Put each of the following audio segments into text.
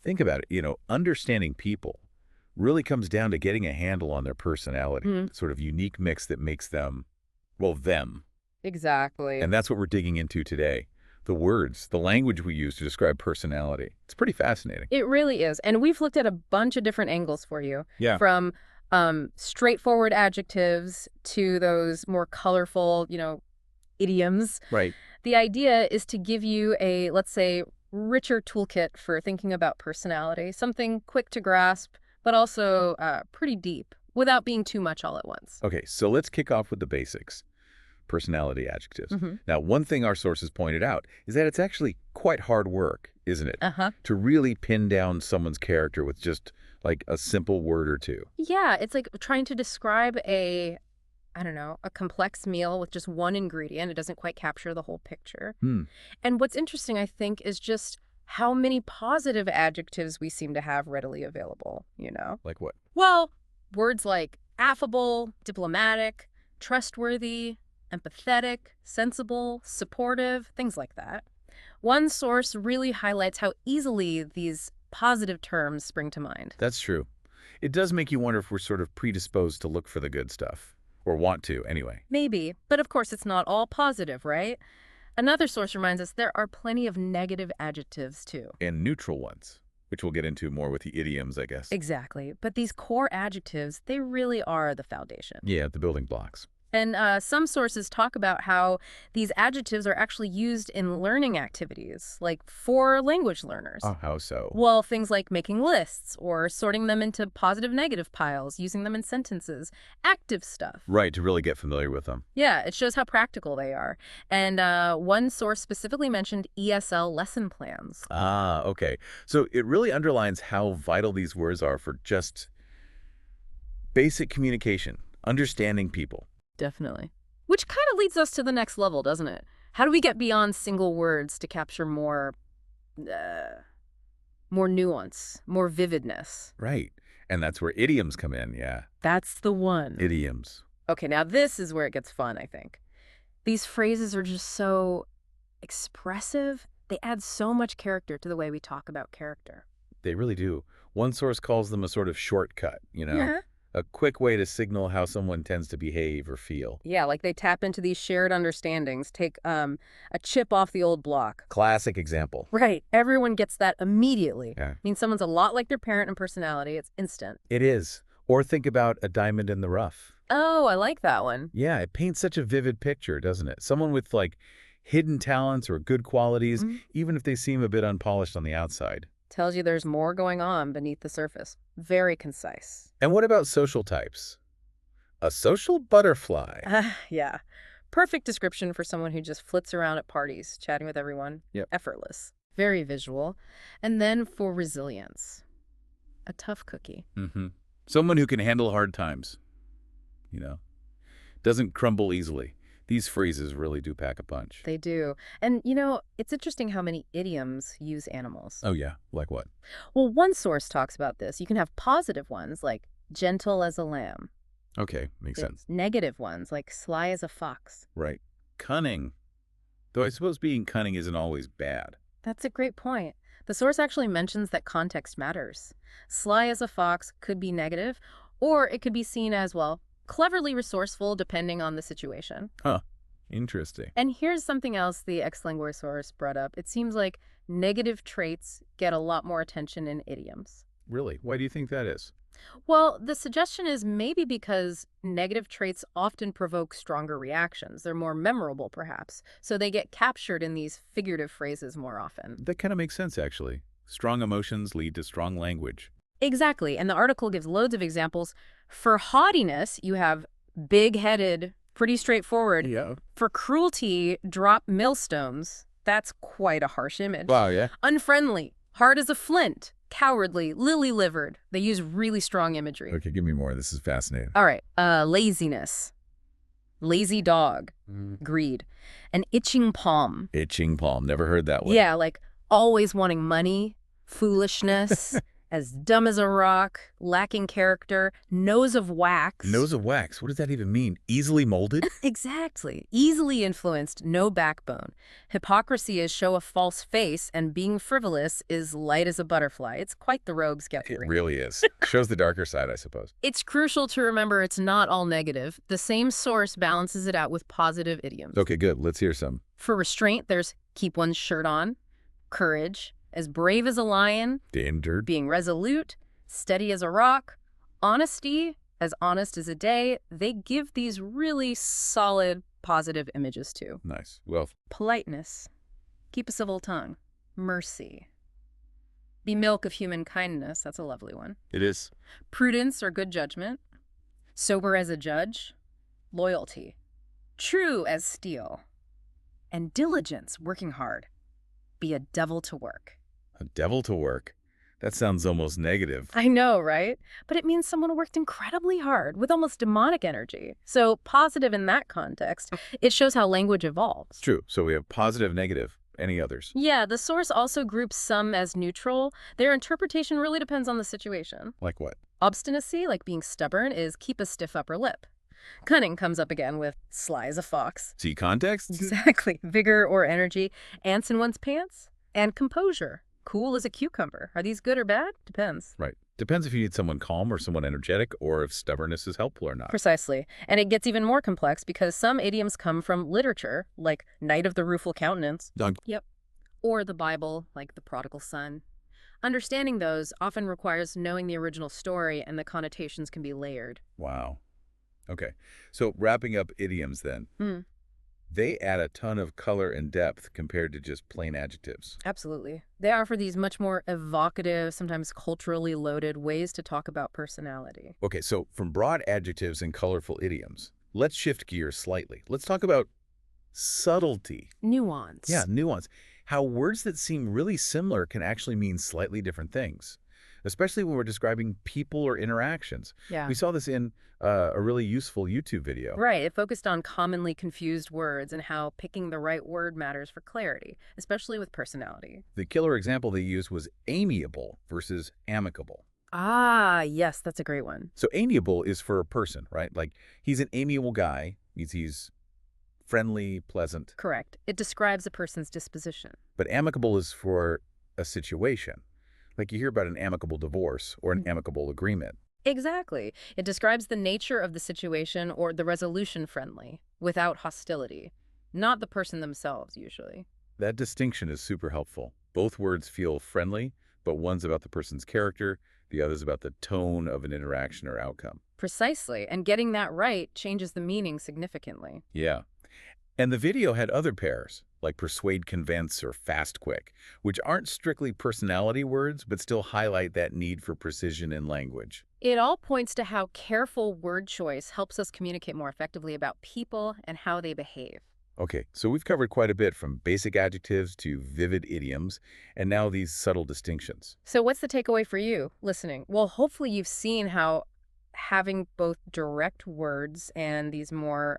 Think about it. Understanding people really comes down to getting a handle on their personality, Hmm. sort of unique mix that makes them, well, them. Exactly. And that's what we're digging into today. The words, the language we use to describe personality. It's pretty fascinating. It really is. And we've looked at a bunch of different angles for you, Yeah, from straightforward adjectives to those more colorful, idioms. right. The idea is to give you a, let's say, richer toolkit for thinking about personality, something quick to grasp, but also pretty deep without being too much all at once. Okay, so let's kick off with the basics. Personality adjectives. Hmm. Now, one thing our sources pointed out is that it's actually quite hard work, isn't it? Uh-huh. To really pin down someone's character with just like a simple word or two. Yeah, it's like trying to describe I don't know, a complex meal with just one ingredient. It doesn't quite capture the whole picture. Hmm. And what's interesting, I think, is just how many positive adjectives we seem to have readily available. Like what? Well, words like affable, diplomatic, trustworthy, empathetic, sensible, supportive, things like that. One source really highlights how easily these positive terms spring to mind. That's true. It does make you wonder if we're sort of predisposed to look for the good stuff. Or want to, anyway. Maybe, but of course it's not all positive, right? Another source reminds us there are plenty of negative adjectives too. And neutral ones, which we'll get into more with the idioms, I guess. Exactly. But these core adjectives, they really are the foundation. Yeah, the building blocks. And some sources talk about how these adjectives are actually used in learning activities, like for language learners. Oh, how so? Well, things like making lists or sorting them into positive-negative piles, using them in sentences, active stuff. Right, to really get familiar with them. Yeah, it shows how practical they are. And one source specifically mentioned ESL lesson plans. Ah, okay. So it really underlines how vital these words are for just basic communication, understanding people. Definitely. Which kind of leads us to the next level, doesn't it? How do we get beyond single words to capture more nuance, more vividness? Right. And that's where idioms come in, yeah. That's the one. Idioms. Okay, now this is where it gets fun, I think. These phrases are just so expressive. They add so much character to the way we talk about character. They really do. One source calls them a sort of shortcut, Yeah. a quick way to signal how someone tends to behave or feel. Yeah, like they tap into these shared understandings, take a chip off the old block. Classic example. Right. Everyone gets that immediately. Yeah. I mean, someone's a lot like their parent in personality. It's instant. It is. Or think about a diamond in the rough. Oh, I like that one. Yeah, it paints such a vivid picture, doesn't it? Someone with like hidden talents or good qualities, Mhm. even if they seem a bit unpolished on the outside. Tells you there's more going on beneath the surface. Very concise. And what about social types? A social butterfly. Yeah. Perfect description for someone who just flits around at parties, chatting with everyone. Yep. Effortless. Very visual. And then for resilience. A tough cookie. Mm-hmm. Someone who can handle hard times. Doesn't crumble easily. These phrases really do pack a punch. They do. And, it's interesting how many idioms use animals. Oh, yeah. Like what? Well, one source talks about this. You can have positive ones, like gentle as a lamb. Okay, makes sense. Negative ones, like sly as a fox. Right. Cunning. Though I suppose being cunning isn't always bad. That's a great point. The source actually mentions that context matters. Sly as a fox could be negative, or it could be seen as, well, cleverly resourceful depending on the situation. Huh. Interesting. And here's something else the ex-lingua source brought up. It seems like negative traits get a lot more attention in idioms. Really? Why do you think that is? Well, the suggestion is maybe because negative traits often provoke stronger reactions. They're more memorable, perhaps. So they get captured in these figurative phrases more often. That kind of makes sense, actually. Strong emotions lead to strong language. Exactly. And the article gives loads of examples. For haughtiness, you have big-headed, pretty straightforward. Yeah. For cruelty, drop millstones. That's quite a harsh image. Wow, yeah. Unfriendly, hard as a flint, cowardly, lily-livered. They use really strong imagery. Okay, give me more. This is fascinating. All right. Laziness, lazy dog, greed, an itching palm. Itching palm. Never heard that one. Yeah, like always wanting money, foolishness, as dumb as a rock, lacking character, nose of wax. Nose of wax. What does that even mean? Easily molded? Exactly. Easily influenced, no backbone. Hypocrisy is show a false face, and being frivolous is light as a butterfly. It's quite the rogue's It gallery. really is. Shows the darker side, I suppose. It's crucial to remember it's not all negative. The same source balances it out with positive idioms. Okay, good. Let's hear some. For restraint, there's keep one's shirt on, courage, as brave as a lion, Endangered. being resolute, steady as a rock, honesty, as honest as a day. They give these really solid positive images too. Nice. Well, Politeness, keep a civil tongue, mercy, be milk of human kindness. That's a lovely one. it is. Prudence or good judgment, sober as a judge, loyalty, true as steel, and diligence, working hard. Be a devil to work. A devil to work. That sounds almost negative. I know, right? But it means someone worked incredibly hard with almost demonic energy. So positive in that context, it shows how language evolves. True. So we have positive, negative. Any others? Yeah, the source also groups some as neutral. Their interpretation really depends on the situation. Like what? Obstinacy, like being stubborn, is keep a stiff upper lip. Cunning comes up again with sly as a fox. See context? Exactly. Vigor or energy, ants in one's pants, and composure. Cool as a cucumber. Are these good or bad? Depends. Right. Depends if you need someone calm or someone energetic, or if stubbornness is helpful or not. Precisely. And it gets even more complex because some idioms come from literature, like Knight of the Rueful Countenance. Dunk. Yep. Or the Bible, like the Prodigal Son. Understanding those often requires knowing the original story, and the connotations can be layered. Wow. Okay. So wrapping up idioms then. Hmm. They add a ton of color and depth compared to just plain adjectives. Absolutely. They offer these much more evocative, sometimes culturally loaded ways to talk about personality. Okay, so from broad adjectives and colorful idioms, let's shift gears slightly. Let's talk about subtlety. Nuance. Yeah, nuance. How words that seem really similar can actually mean slightly different things, especially when we're describing people or interactions. Yeah. We saw this in a really useful YouTube video. Right. It focused on commonly confused words and how picking the right word matters for clarity, especially with personality. The killer example they used was amiable versus amicable. Ah, yes, that's a great one. So amiable is for a person, right? Like he's an amiable guy, means he's friendly, pleasant. Correct. It describes a person's disposition. But amicable is for a situation. Like you hear about an amicable divorce or an amicable agreement. Exactly. It describes the nature of the situation or the resolution friendly, without hostility. Not the person themselves, usually. That distinction is super helpful. Both words feel friendly, but one's about the person's character, the other's about the tone of an interaction or outcome. Precisely. And getting that right changes the meaning significantly. Yeah. And the video had other pairs, like persuade, convince, or fast, quick, which aren't strictly personality words, but still highlight that need for precision in language. It all points to how careful word choice helps us communicate more effectively about people and how they behave. Okay, so we've covered quite a bit from basic adjectives to vivid idioms, and now these subtle distinctions. So what's the takeaway for you listening? Well, hopefully you've seen how having both direct words and these more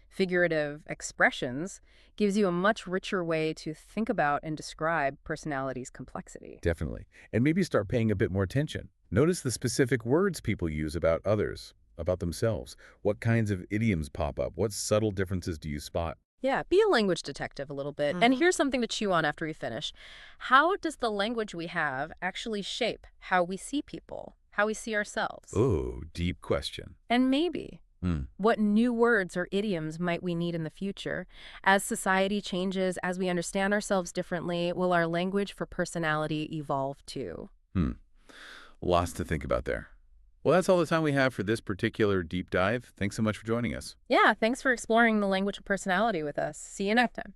figurative expressions gives you a much richer way to think about and describe personality's complexity. Definitely. And maybe start paying a bit more attention. Notice the specific words people use about others, about themselves. What kinds of idioms pop up? What subtle differences do you spot? Yeah, be a language detective a little bit. And here's something to chew on after we finish. How does the language we have actually shape how we see people, how we see ourselves? Oh, deep question. And maybe what new words or idioms might we need in the future? As society changes, as we understand ourselves differently, will our language for personality evolve too? Lots to think about there. Well, that's all the time we have for this particular deep dive. Thanks so much for joining us. Yeah, thanks for exploring the language of personality with us. See you next time.